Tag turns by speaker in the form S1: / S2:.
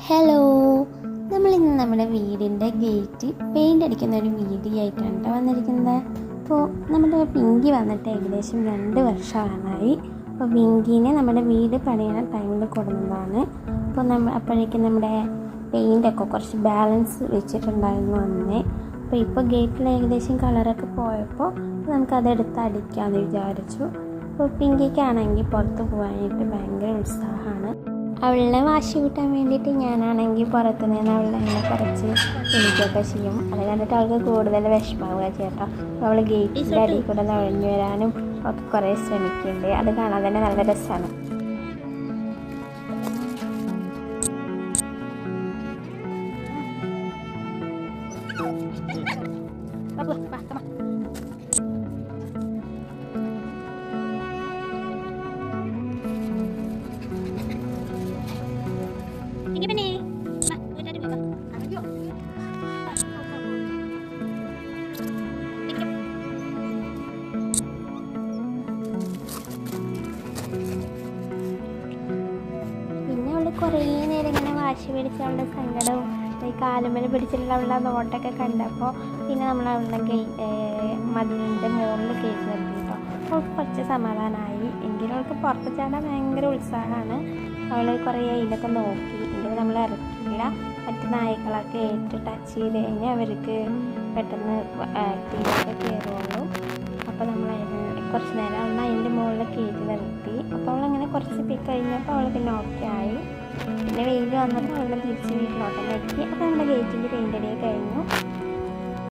S1: Hello, നമ്മളിന്ന് നമ്മുടെ വീടിൻ്റെ ഗേറ്റ് പെയിൻ്റ് അടിക്കുന്ന ഒരു വീഡിയോ ആയിട്ടാണ് കേട്ടോ വന്നിരിക്കുന്നത്. അപ്പോൾ നമ്മുടെ പിങ്കി വന്നിട്ട് ഏകദേശം 2 വർഷമായി. അപ്പോൾ പിങ്കിനെ നമ്മുടെ വീട് പണിയുന്ന ടൈമിൽ കൊടുക്കുന്നതാണ്. അപ്പോൾ അപ്പോഴേക്കും നമ്മുടെ പെയിൻ്റൊക്കെ കുറച്ച് ബാലൻസ് വെച്ചിട്ടുണ്ടായിരുന്നു അന്നേ. അപ്പോൾ ഇപ്പോൾ ഗേറ്റിൽ ഏകദേശം കളറൊക്കെ പോയപ്പോൾ നമുക്കതെടുത്ത് അടിക്കാമെന്ന് വിചാരിച്ചു. അപ്പോൾ പിങ്കിക്കാണെങ്കിൽ പുറത്ത് പോകാനായിട്ട് ഭയങ്കര ഉത്സാഹമാണ്. അവളെ വാശി കൂട്ടാൻ വേണ്ടിയിട്ട് ഞാനാണെങ്കിൽ പുറത്തു നിന്ന് അവളെ അങ്ങനെ കുറച്ച് എനിക്കൊക്കെ ചെയ്യും. അത് കണ്ടിട്ട് അവൾക്ക് കൂടുതൽ വിഷമാവുക ചേട്ടാ. അവൾ ഗേറ്റിൻ്റെ അടിയിൽ കൂടെ നുഴഞ്ഞു വരാനും ഒക്കെ കുറേ ശ്രമിക്കുന്നുണ്ട്. അത് കാണാൻ തന്നെ നല്ല രസമാണ്. കുറേ നേരം ഇങ്ങനെ വാശി പിടിച്ച് അവളുടെ സങ്കടവും ഈ കാലുമേൽ പിടിച്ചിട്ടുള്ള അവളുടെ നോട്ടൊക്കെ കണ്ടപ്പോൾ പിന്നെ നമ്മൾ അവളുടെ മതിലിൻ്റെ മുകളിൽ കയറ്റി നിർത്തി കേട്ടോ. അവൾക്ക് കുറച്ച് സമാധാനമായി. എങ്കിലും അവൾക്ക് പുറത്ത് ചാടാൻ ഭയങ്കര ഉത്സാഹമാണ്. അവൾ കുറേ അതിലൊക്കെ നോക്കി. എങ്കിലും നമ്മൾ ഇറക്കിയില്ല. മറ്റ് നായ്ക്കളൊക്കെ ടച്ച് ചെയ്ത് കഴിഞ്ഞാൽ അവർക്ക് പെട്ടെന്ന് ആക്റ്റീവൊക്കെ കയറുള്ളൂ. അപ്പോൾ നമ്മൾ കുറച്ച് നേരം അവൾ അതിൻ്റെ മുകളിൽ കയറ്റി നിർത്തി. അപ്പോൾ അവളങ്ങനെ കുറച്ച് കഴിഞ്ഞപ്പോൾ അവൾ പിന്നെ ഓക്കെ ആയി. പിന്നെ വെയിൽ വന്നപ്പോൾ അവളെ തിരിച്ച് വീട്ടിലോട്ടൊക്കെ എത്തി. അപ്പോൾ നമ്മുടെ ഗേറ്റിൻ്റെ പെയിൻ്റ് അടിയൊക്കെ കഴിഞ്ഞു.